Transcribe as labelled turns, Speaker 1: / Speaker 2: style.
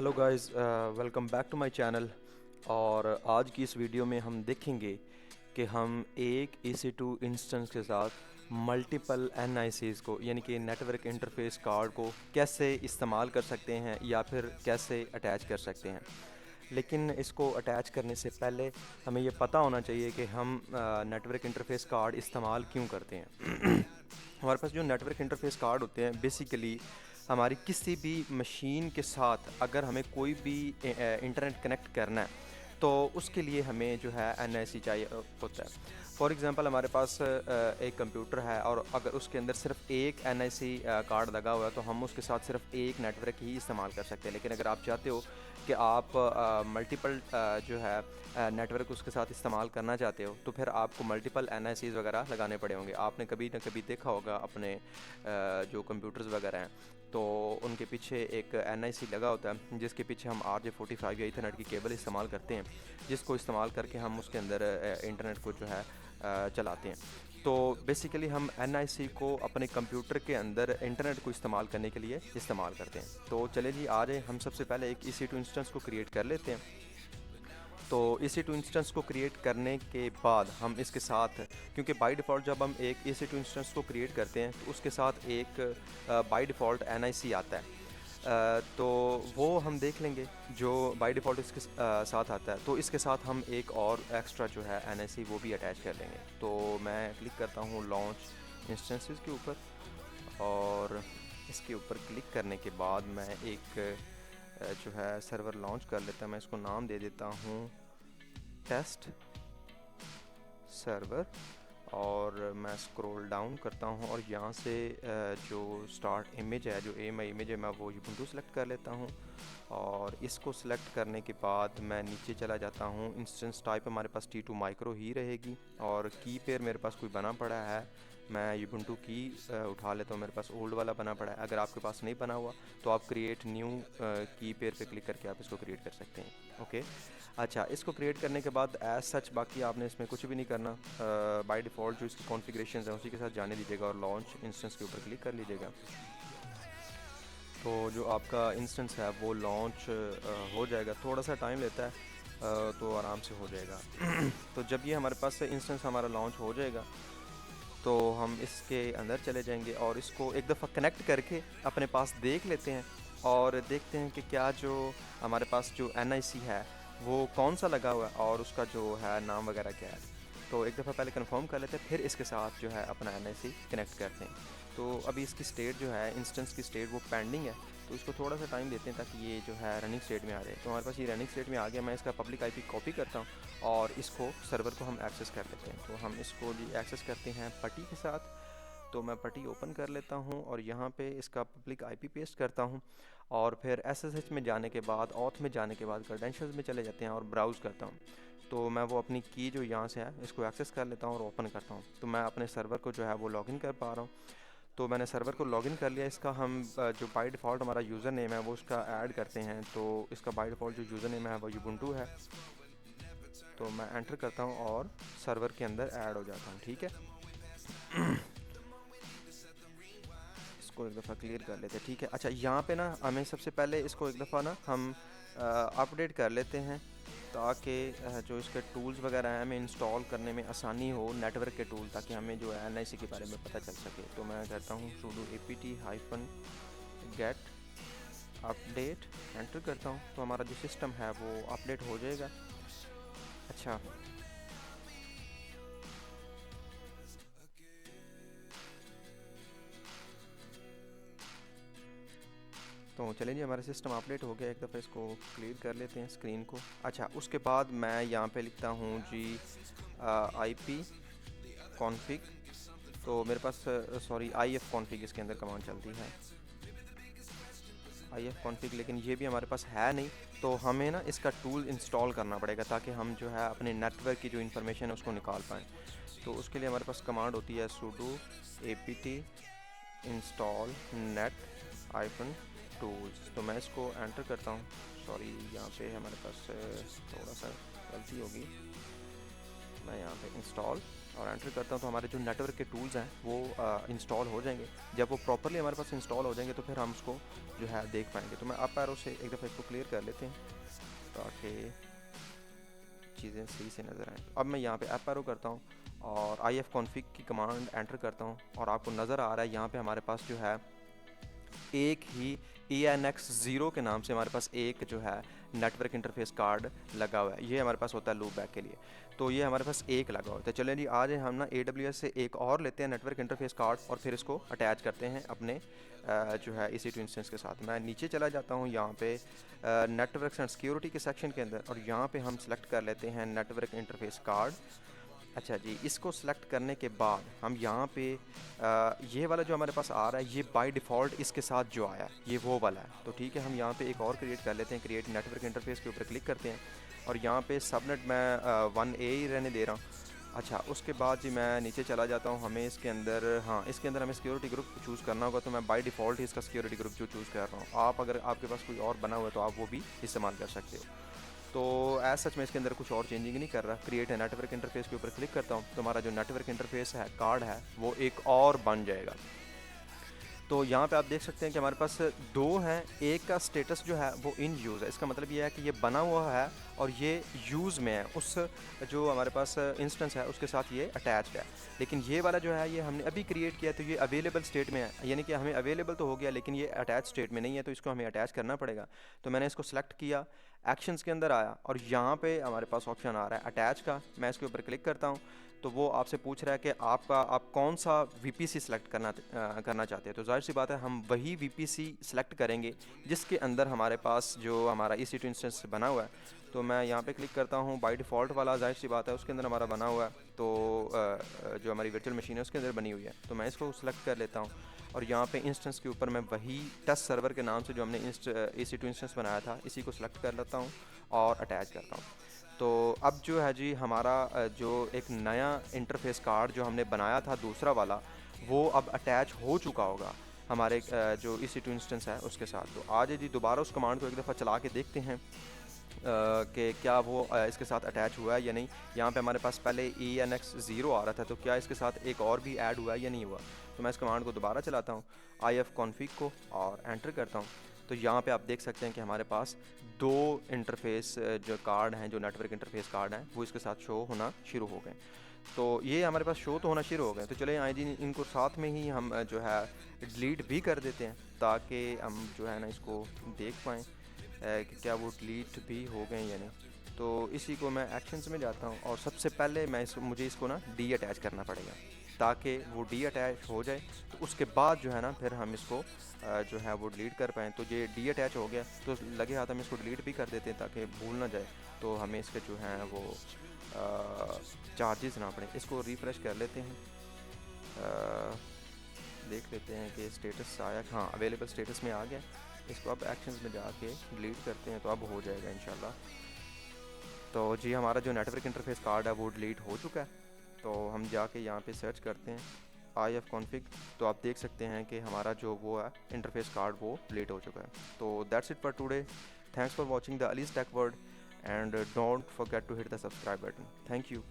Speaker 1: Hello guys, welcome back to my channel. और आज की इस वीडियो में हम देखेंगे कि हम एक EC2 इंस्टेंस के साथ मल्टीपल NICs को यानी कि नेटवर्क इंटरफेस कार्ड को कैसे इस्तेमाल कर सकते हैं या फिर कैसे अटैच कर सकते हैं। लेकिन इसको अटैच करने से पहले हमें ये पता होना चाहिए कि हम नेटवर्क इंटरफेस कार्ड इस्तेमाल क्यों करते हैं। हमारे पास जो नेटवर्क इंटरफेस कार्ड होते हैं बेसिकली हमारी किसी भी मशीन के साथ अगर हमें कोई भी इंटरनेट कनेक्ट करना है तो उसके लिए हमें जो है NIC चाहिए होता है। फॉर एग्ज़ाम्पल हमारे पास एक कंप्यूटर है और अगर उसके अंदर सिर्फ एक NIC कार्ड लगा हुआ है तो हम उसके साथ सिर्फ एक नेटवर्क ही इस्तेमाल कर सकते हैं। लेकिन अगर आप चाहते हो कि आप मल्टीपल जो है नेटवर्क उसके साथ इस्तेमाल करना चाहते हो तो फिर आपको मल्टीपल NICs वगैरह लगाने पड़े होंगे। आपने कभी ना कभी देखा होगा अपने जो कंप्यूटर्स वगैरह हैं तो उनके पीछे एक NIC लगा होता है जिसके पीछे हम RJ45 या ईथरनेट की केबल इस्तेमाल करते हैं, जिसको इस्तेमाल करके हम उसके अंदर इंटरनेट को जो है चलाते हैं। तो बेसिकली हम NIC को अपने कंप्यूटर के अंदर इंटरनेट को इस्तेमाल करने के लिए इस्तेमाल करते हैं। तो चले जी, आ जाए हम सबसे पहले एक EC2 इंस्टेंस को क्रिएट कर लेते हैं। तो EC2 इंस्टेंस को क्रिएट करने के बाद हम इसके साथ, क्योंकि बाय डिफ़ॉल्ट जब हम एक EC2 इंस्टेंस को क्रिएट करते हैं तो उसके साथ एक बाय डिफ़ॉल्ट NIC आता है। तो वो हम देख लेंगे जो बाय डिफ़ॉल्ट इसके साथ आता है। तो इसके साथ हम एक और एक्स्ट्रा जो है NIC वो भी अटैच कर लेंगे। तो मैं क्लिक करता हूँ लॉन्च इंस्टेंसेस के ऊपर और इसके ऊपर क्लिक करने के बाद मैं एक जो है सर्वर लॉन्च कर लेता हूँ। मैं इसको नाम दे देता हूँ टेस्ट सर्वर और मैं स्क्रॉल डाउन करता हूँ और यहाँ से जो स्टार्ट इमेज है, जो इमेज है, मैं वो ubuntu सेलेक्ट कर लेता हूँ। और इसको सिलेक्ट करने के बाद मैं नीचे चला जाता हूँ। इंस्टेंस टाइप हमारे पास T2 माइक्रो ही रहेगी और की पेयर मेरे पास कोई बना पड़ा है, मैं ubuntu की उठा लेता हूँ। मेरे पास ओल्ड वाला बना पड़ा है। अगर आपके पास नहीं बना हुआ तो आप क्रिएट न्यू की पेयर पे क्लिक करके आप इसको क्रिएट कर सकते हैं। ओके, अच्छा, इसको क्रिएट करने के बाद एज सच बाकी आपने इसमें कुछ भी नहीं करना। बाय डिफ़ॉल्ट जो इसकी कॉन्फ़िगरेशंस हैं उसी के साथ जाने दीजिएगा और लॉन्च इंस्टेंस के ऊपर क्लिक कर लीजिएगा। तो जो आपका इंस्टेंस है वो लॉन्च हो जाएगा। थोड़ा सा टाइम लेता है, तो आराम से हो जाएगा। तो जब ये हमारे पास से इंस्टेंस हमारा लॉन्च हो जाएगा तो हम इसके अंदर चले जाएंगे और इसको एक दफ़ा कनेक्ट करके अपने पास देख लेते हैं और देखते हैं कि क्या जो हमारे पास जो NIC है वो कौन सा लगा हुआ है और उसका जो है नाम वगैरह क्या है। तो एक दफ़ा पहले कंफर्म कर लेते हैं, फिर इसके साथ जो है अपना NIC कनेक्ट करते हैं। तो अभी इसकी स्टेट जो है, इंस्टेंस की स्टेट वो पेंडिंग है, तो इसको थोड़ा सा टाइम देते हैं ताकि ये जो है रनिंग स्टेट में आ जाए। तो हमारे पास ये रनिंग स्टेट में आ गया। मैं इसका पब्लिक IP कॉपी करता हूँ और इसको सर्वर को हम एक्सेस कर लेते हैं। तो हम इसको जी एक्सेस करते हैं पट्टी के साथ। तो मैं पट्टी ओपन कर लेता हूँ और यहाँ पे इसका पब्लिक IP पेस्ट करता हूँ और फिर SSH में जाने के बाद, ऑथ में जाने के बाद क्रेडेंशियल्स में चले जाते हैं और ब्राउज़ करता हूँ। तो मैं वो अपनी की जो यहाँ से है इसको एक्सेस कर लेता हूँ और ओपन करता हूँ। तो मैं अपने सर्वर को जो है वो लॉगिन कर पा रहा हूँ। तो मैंने सर्वर को लॉगिन कर लिया। इसका हम जो बाय डिफ़ॉल्ट हमारा यूज़र नेम है वो उसका ऐड करते हैं। तो इसका बाय डिफ़ॉल्ट जो यूज़र नेम है वो ubuntu है। तो मैं एंटर करता हूँ और सर्वर के अंदर ऐड हो जाता हूँ। ठीक है। इसको एक दफ़ा क्लियर कर लेते हैं। ठीक है, अच्छा, यहाँ पे ना हमें सबसे पहले इसको एक दफ़ा ना हम अपडेट कर लेते हैं ताकि जो इसके टूल्स वगैरह हैं हमें इंस्टॉल करने में आसानी हो, नेटवर्क के टूल, ताकि हमें जो है NIC के बारे में पता चल सके। तो मैं कहता हूँ sudo apt-get अपडेट, एंटर करता हूँ तो हमारा जो सिस्टम है वो अपडेट हो जाएगा। अच्छा, तो चलें जी, हमारा सिस्टम अपडेट हो गया। एक दफ़ा इसको क्लियर कर लेते हैं स्क्रीन को। अच्छा, उसके बाद मैं यहाँ पे लिखता हूँ जी IP कॉन्फ़िग। तो मेरे पास सॉरी IF कॉन्फ़िग इसके अंदर कमांड चलती है, IF कॉन्फ़िग, लेकिन ये भी हमारे पास है नहीं। तो हमें ना इसका टूल इंस्टॉल करना पड़ेगा ताकि हम जो है अपने नेटवर्क की जो इन्फॉर्मेशन है उसको निकाल पाएँ। तो उसके लिए हमारे पास कमांड होती है sudo apt install net -tools। तो मैं इसको एंटर करता हूँ। सॉरी, यहाँ पे हमारे पास थोड़ा सा गलती होगी। मैं यहाँ पे इंस्टॉल और एंटर करता हूँ तो हमारे जो नेटवर्क के टूल्स हैं वो इंस्टॉल हो जाएंगे। जब वो प्रॉपरली हमारे पास इंस्टॉल हो जाएंगे तो फिर हम उसको जो है देख पाएंगे। तो मैं अप एरो से एक दफ़ा इसको क्लियर कर लेते हैं ताकि चीज़ें सही से नज़र आएँ। अब मैं यहाँ पे अप एरो करता हूँ और IF config की कमांड एंटर करता हूँ और आपको नज़र आ रहा है यहाँ पे हमारे पास जो है एक ही ENX0 के नाम से हमारे पास एक जो है नेटवर्क इंटरफेस कार्ड लगा हुआ है। ये हमारे पास होता है लूप बैक के लिए, तो ये हमारे पास एक लगा होता है। चलें जी, आज हम ना AWS से एक और लेते हैं नेटवर्क इंटरफेस कार्ड और फिर इसको अटैच करते हैं अपने जो है EC2 इंस्टेंस के साथ। मैं नीचे चला जाता हूँ यहाँ पे नेटवर्क एंड सिक्योरिटी के सेक्शन के अंदर, और यहाँ पे हम सेलेक्ट कर लेते हैं नेटवर्क इंटरफेस कार्ड। अच्छा जी, इसको सेलेक्ट करने के बाद हम यहाँ पे ये वाला जो हमारे पास आ रहा है ये बाय डिफ़ॉल्ट इसके साथ जो आया है ये वो वाला है। तो ठीक है, हम यहाँ पे एक और क्रिएट कर लेते हैं। क्रिएट नेटवर्क इंटरफेस के ऊपर क्लिक करते हैं और यहाँ पे सबनेट मैं 1A ही रहने दे रहा हूँ। अच्छा, उसके बाद जी मैं नीचे चला जाता हूँ। हमें इसके अंदर इसके अंदर हमें सिक्योरिटी ग्रुप चूज़ करना होगा, तो मैं बाय डिफ़ॉल्ट ही इसका सिक्योरिटी ग्रुप जो चूज़ कर रहा हूँ। आप अगर आपके पास कोई और बना हुआ है तो आप वो भी इस्तेमाल कर सकते हो। तो एज सच मैं इसके अंदर कुछ और चेंजिंग नहीं कर रहा। क्रिएट है नेटवर्क इंटरफेस के ऊपर क्लिक करता हूँ तो हमारा जो नेटवर्क इंटरफेस है कार्ड है वो एक और बन जाएगा। तो यहाँ पे आप देख सकते हैं कि हमारे पास दो हैं, एक का स्टेटस जो है वो इन यूज़ है। इसका मतलब ये है कि ये बना हुआ है और ये यूज़ में है, उस जो हमारे पास इंस्टेंस है उसके साथ ये अटैच्ड है। लेकिन ये वाला जो है ये हमने अभी क्रिएट किया तो ये अवेलेबल स्टेट में है, यानी कि हमें अवेलेबल तो हो गया लेकिन ये अटैच स्टेट में नहीं है, तो इसको हमें अटैच करना पड़ेगा। तो मैंने इसको सेलेक्ट किया, एक्शंस के अंदर आया और यहाँ पे हमारे पास ऑप्शन आ रहा है अटैच का। मैं इसके ऊपर क्लिक करता हूँ तो वो आपसे पूछ रहा है कि आप कौन सा VPC सेलेक्ट करना चाहते हैं। तो जाहिर सी बात है हम वही VPC सेलेक्ट करेंगे जिसके अंदर हमारे पास जो हमारा EC2 इंस्टेंस बना हुआ है। तो मैं यहाँ पे क्लिक करता हूँ, बाय डिफ़ॉल्ट वाला जाहिर सी बात है उसके अंदर हमारा बना हुआ है। तो जो हमारी वर्चुअल मशीन है उसके अंदर बनी हुई है, तो मैं इसको सेलेक्ट कर लेता हूँ और यहाँ पे इंस्टेंस के ऊपर मैं वही टेस्ट सर्वर के नाम से जो हमने EC2 इंस्टेंस बनाया था इसी को सिलेक्ट कर लेता हूँ और अटैच करता हूँ। तो अब जो है जी हमारा जो एक नया इंटरफेस कार्ड जो हमने बनाया था दूसरा वाला, वो अब अटैच हो चुका होगा हमारे जो EC2 इंस्टेंस है उसके साथ। तो आज जी दोबारा उस कमांड को एक दफ़ा चला के देखते हैं कि क्या वो इसके साथ अटैच हुआ है या नहीं। यहाँ पे हमारे पास पहले ENX0 आ रहा था, तो क्या इसके साथ एक और भी ऐड हुआ है या नहीं हुआ। तो मैं इस कमांड को दोबारा चलाता हूँ, IF config को, और एंटर करता हूँ। तो यहाँ पे आप देख सकते हैं कि हमारे पास दो इंटरफेस जो कार्ड हैं, जो नेटवर्क इंटरफेस कार्ड हैं, वो इसके साथ शो होना शुरू हो गए। तो ये हमारे पास शो तो होना शुरू हो गए। तो चले आए जी, इनको साथ में ही हम जो है डिलीट भी कर देते हैं ताकि हम जो है ना इसको देख पाएँ कि क्या वो डिलीट भी हो गए या नहीं। तो इसी को मैं एक्शंस में जाता हूँ और सबसे पहले मुझे इसको ना डी अटैच करना पड़ेगा ताकि वो डी अटैच हो जाए। तो उसके बाद जो है ना फिर हम इसको जो है वो डिलीट कर पाएँ। तो ये डी अटैच हो गया तो लगे हाथ हम इसको डिलीट भी कर देते हैं ताकि भूल ना जाए, तो हमें इसके जो हैं वो चार्जेस ना पड़े। इसको रिफ़्रेश कर लेते हैं, देख लेते हैं कि स्टेटस आया। हाँ, अवेलेबल स्टेटस में आ गया। इसको अब एक्शंस में जाके डिलीट करते हैं तो अब हो जाएगा इंशाल्लाह। तो जी हमारा जो नेटवर्क इंटरफेस कार्ड है वो डिलीट हो चुका है। तो हम जाके यहाँ पे सर्च करते हैं IF config, तो आप देख सकते हैं कि हमारा जो वो है इंटरफेस कार्ड वो डिलीट हो चुका है। तो that's it for today. Thanks for watching the Ali's Tech World and don't forget to hit the subscribe button. Thank you.